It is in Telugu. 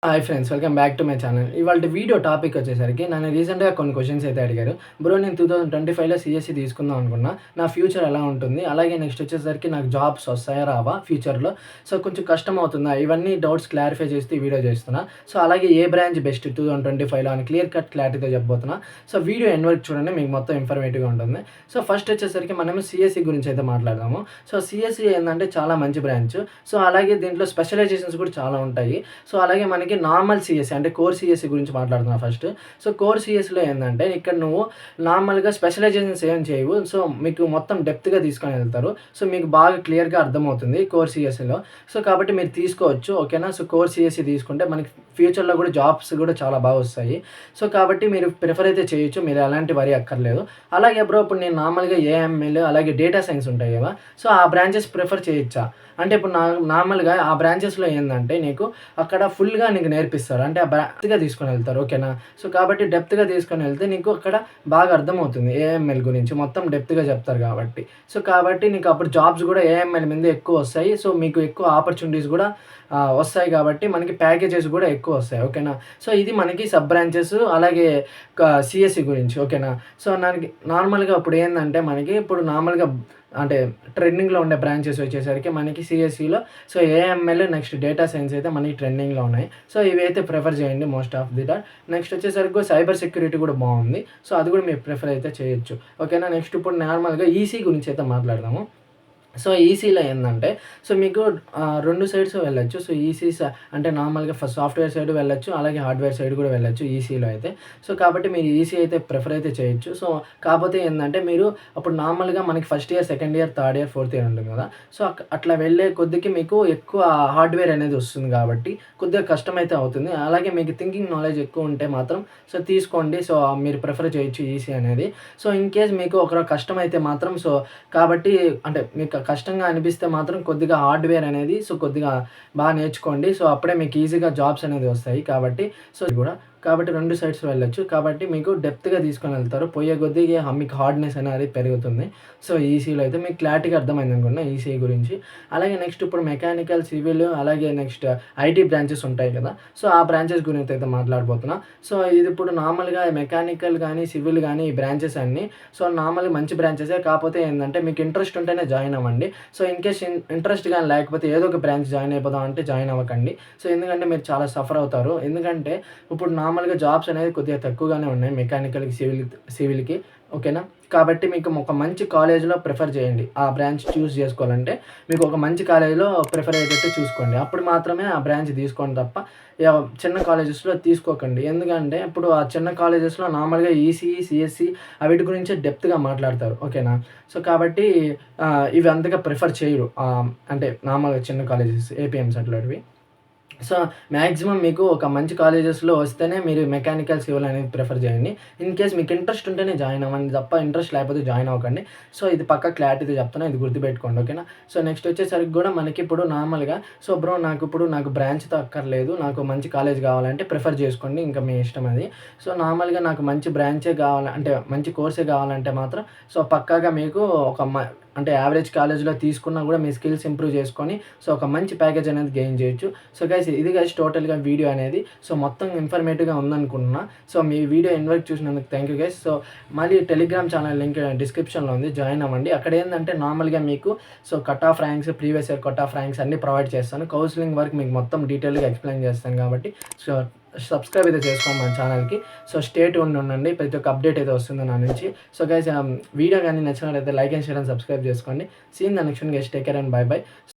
Hi friends, welcome back to my channel. ఇవాళ వీడియో టాపిక్ వచ్చేసరికి నన్ను రీసెంట్‌గా కొన్ని క్వెషన్స్ అయితే అడిగారు. బ్రో, నేను 2025లో సీఎస్‌సి తీసుకుందాం అనుకున్నా. నా ఫ్యూచర్ ఎలా ఉంటుంది? అలాగే నెక్స్ట్ వచ్చేసరికి నాకు జాబ్స్ వస్తాయా? రావా ఫ్యూచర్‌లో? సో కొంచెం కష్టం అవుతుందా? ఇవన్నీ డౌట్స్ క్లారిఫై చేస్తూ ఈ వీడియో చేస్తున్నా. సో అలాగే ఏ బ్రాంచ్ బెస్ట్ 2025లో అని క్లియర్ కట్ క్లారిటీతో చెప్పబోతున్నా. సో వీడియో ఎండ్ వరకు చూడండి, మీకు మొత్తం ఇన్ఫర్మేటివ్‌గా ఉంటుంది. సో ఫస్ట్ వచ్చేసరికి మనము సీఎస్‌సి గురించి అయితే మాట్లాడదాము. సో సీఎస్‌సి ఏందంటే చాలా మంచి బ్రాంచ్. సో అలాగే దీంట్లో స్పెషలైజేషన్స్ కూడా చాలా ఉంటాయి. సో అలాగే మనకి నార్మల్ సీఎస్‌సి అంటే కోర్ సీఎస్‌సి గురించి మాట్లాడుతున్నా ఫస్ట్. సో కోర్ సీఎస్‌లో ఏందంటే ఇక్కడ నువ్వు నార్మల్‌గా స్పెషలైజేషన్స్ ఏం చేయవు. సో మీకు మొత్తం డెప్త్‌గా తీసుకొని వెళ్తారు. సో మీకు బాగా క్లియర్‌గా అర్థమవుతుంది కోర్ సీఎస్‌సిలో. సో కాబట్టి మీరు తీసుకోవచ్చు. ఓకేనా. సో కోర్ సీఎస్‌సి తీసుకుంటే మనకి ఫ్యూచర్‌లో కూడా జాబ్స్ కూడా చాలా బాగా వస్తాయి. సో కాబట్టి మీరు ప్రిఫర్ అయితే చేయొచ్చు. మీరు ఎలాంటి వరి అక్కర్లేదు. అలాగే బ్రో, ఇప్పుడు నేను నార్మల్‌గా ఏఎంఎల్ అలాగే డేటా సైన్స్ ఉంటాయి కదా! సో ఆ బ్రాంచెస్ ప్రిఫర్ చేయొచ్చా? అంటే ఇప్పుడు నార్మల్‌గా ఆ బ్రాంచెస్‌లో ఏందంటే నీకు అక్కడ ఫుల్‌గా నీకు నేర్పిస్తారు. అంటే ఆ డెప్త్‌గా తీసుకొని వెళ్తారు. ఓకేనా. సో కాబట్టి డెప్త్‌గా తీసుకొని వెళ్తే నీకు అక్కడ బాగా అర్థమవుతుంది. ఏఎంఎల్ గురించి మొత్తం డెప్త్‌గా చెప్తారు కాబట్టి. సో కాబట్టి నీకు అప్పుడు జాబ్స్ కూడా ఏఎంఎల్ మీద ఎక్కువ వస్తాయి. సో మీకు ఎక్కువ ఆపర్చునిటీస్ కూడా వస్తాయి కాబట్టి మనకి ప్యాకేజెస్ కూడా ఎక్కువ వస్తాయి. ఓకేనా. సో ఇది మనకి సబ్ బ్రాంచెస్ అలాగే సీఎస్‌సి గురించి. ఓకేనా. సో నార్మల్‌గా ఇప్పుడు ఏందంటే మనకి ఇప్పుడు నార్మల్‌గా అంటే ట్రెండింగ్‌లో ఉండే బ్రాంచెస్ వచ్చేసరికి మనకి సీఎస్‌సిలో so AML next data science అయితే మనకి ట్రెండింగ్‌లో ఉన్నాయి. సో ఇవైతే ప్రిఫర్ చేయండి most of the that. Next వచ్చేసరికి సైబర్ సెక్యూరిటీ కూడా బాగుంది. సో అది కూడా మీరు ప్రిఫర్ అయితే చేయొచ్చు. ఓకేనా. నెక్స్ట్ ఇప్పుడు నార్మల్‌గా ఈసీ గురించి అయితే మాట్లాడదాము. సో ఈసీలో ఏందంటే సో మీకు 2 సైడ్స్ వెళ్ళొచ్చు. సో అంటే నార్మల్‌గా సాఫ్ట్‌వేర్ సైడ్ వెళ్ళొచ్చు. అలాగే హార్డ్‌వేర్ సైడ్ కూడా వెళ్ళొచ్చు ఈసీలో అయితే. సో కాబట్టి మీరు ఈసీ అయితే ప్రిఫర్ అయితే చేయొచ్చు. సో కాపోతే ఏందంటే మీరు అప్పుడు నార్మల్‌గా మనకి first year, second year, third year, fourth year ఉంటుంది కదా! సో అట్లా వెళ్ళే కొద్దికి మీకు ఎక్కువ హార్డ్‌వేర్ అనేది వస్తుంది కాబట్టి కొద్దిగా కష్టమైతే అవుతుంది. అలాగే మీకు థింకింగ్ నాలెడ్జ్ ఎక్కువ ఉంటే మాత్రం సో తీసుకోండి. సో మీరు ప్రిఫర్ చేయొచ్చు ఈసీ అనేది. సో ఇన్ కేస్ మీకు ఒక కష్టమైతే మాత్రం సో కాబట్టి అంటే మీకు కష్టంగా అనిపిస్తే మాత్రం కొద్దిగా హార్డ్‌వేర్ అనేది సో కొద్దిగా బాగా నేర్చుకోండి. సో అప్పుడే మీకు ఈజీగా జాబ్స్ అనేది వస్తాయి కాబట్టి సో ఇది కూడా కాబట్టి 2 సైడ్స్ వెళ్ళొచ్చు. కాబట్టి మీకు డెప్త్‌గా తీసుకొని వెళ్తారు. పోయే కొద్దీ మీకు హార్డ్‌నెస్ అనేది పెరుగుతుంది. సో ఈసీలో అయితే మీకు క్లారిటీగా అర్థమైందనుకుంటా ఈసీ గురించి. అలాగే నెక్స్ట్ ఇప్పుడు మెకానికల్, సివిల్ అలాగే నెక్స్ట్ ఐటీ బ్రాంచెస్ ఉంటాయి కదా! సో ఆ బ్రాంచెస్ గురించి అయితే మాట్లాడబోతున్నా. సో ఇది ఇప్పుడు నార్మల్‌గా మెకానికల్ గానీ, సివిల్ గానీ ఈ బ్రాంచెస్ అన్నీ సో నార్మల్‌గా మంచి బ్రాంచెసే. కాకపోతే ఏందంటే మీకు ఇంట్రెస్ట్ ఉంటేనే జాయిన్ అవ్వండి. సో ఇన్ కేస్ ఇంట్రెస్ట్ గాని లేకపోతే ఏదో ఒక బ్రాంచ్ జాయిన్ అయిపోదాం అంటే జాయిన్ అవ్వకండి. సో ఎందుకంటే మీరు చాలా సఫర్ అవుతారు. ఎందుకంటే ఇప్పుడు నార్మల్‌గా జాబ్స్ అనేది కొద్దిగా తక్కువగానే ఉన్నాయి మెకానికల్‌కి, సివిల్‌కి. ఓకేనా. కాబట్టి మీకు ఒక మంచి కాలేజ్‌లో ప్రిఫర్ చేయండి. ఆ బ్రాంచ్ చూజ్ చేసుకోవాలంటే మీకు ఒక మంచి కాలేజ్‌లో ప్రిఫర్ అయ్యేటట్టు చూసుకోండి. అప్పుడు మాత్రమే ఆ బ్రాంచ్ తీసుకోండి తప్ప చిన్న కాలేజెస్‌లో తీసుకోకండి. ఎందుకంటే ఇప్పుడు ఆ చిన్న కాలేజెస్‌లో నార్మల్‌గా ఈసీఈ, సీఎస్‌సి వీటి గురించే డెప్త్‌గా మాట్లాడతారు. ఓకేనా. సో కాబట్టి ఇవి అంతగా ప్రిఫర్ చేయరు. అంటే నార్మల్‌గా చిన్న కాలేజెస్ ఏపీఎంస్ అట్లాంటివి. సో మాక్సిమం మీకు ఒక మంచి కాలేజెస్‌లో వస్తేనే మీరు మెకానికల్, సివిల్ అనేది ప్రిఫర్ చేయండి. ఇన్ కేస్ మీకు ఇంట్రెస్ట్ ఉంటేనే జాయిన్ అవ్వండి తప్ప ఇంట్రెస్ట్ లేకపోతే జాయిన్ అవ్వకండి. సో ఇది పక్కా క్లారిటీతో చెప్తున్నా. ఇది గుర్తుపెట్టుకోండి. ఓకేనా. సో నెక్స్ట్ వచ్చేసరికి కూడా మనకి ఇప్పుడు నార్మల్‌గా సో బ్రో నాకు బ్రాంచ్‌తో అక్కర్లేదు. నాకు మంచి కాలేజ్ కావాలంటే ప్రిఫర్ చేసుకోండి. ఇంకా మీ ఇష్టం అది. సో నార్మల్‌గా నాకు మంచి బ్రాంచే కావాలి అంటే మంచి కోర్సే కావాలంటే మాత్రం సో పక్కాగా మీకు ఒక అంటే యావరేజ్ కాలేజ్‌లో తీసుకున్నా కూడా మీ స్కిల్స్ ఇంప్రూవ్ చేసుకొని సో ఒక మంచి ప్యాకేజ్ అనేది గెయిన్ చేయొచ్చు. సో ఇది గైస్ టోటల్‌గా వీడియో అనేది. సో మొత్తం ఇన్ఫర్మేటివ్‌గా ఉందనుకుంటున్నా. సో మీ వీడియో ఎండ్ వరకు చూసినందుకు థాంక్ యూ గైస్. సో మళ్ళీ టెలిగ్రామ్ ఛానల్ లింక్ డిస్క్రిప్షన్‌లో ఉంది. జాయిన్ అవ్వండి. అక్కడ ఏందంటే నార్మల్‌గా మీకు so cut off ranks, previous year cut off ranks అన్నీ ప్రొవైడ్ చేస్తాను. కౌన్సెలింగ్ వరకు మీకు మొత్తం డీటెయిల్‌గా ఎక్స్‌ప్లెయిన్ చేస్తాను కాబట్టి సో సబ్స్క్రైబ్ అయితే చేసుకోండి మన ఛానల్‌కి. సో స్టే ట్యూన్డ్ ఉండండి. ప్రతి ఒక్క అప్డేట్ అయితే వస్తుంది నా నుంచి. సో గైస్ వీడియో గాని నచ్చినట్లయితే like and share and subscribe చేసుకోండి. See you in the next one guys. Take care and bye by.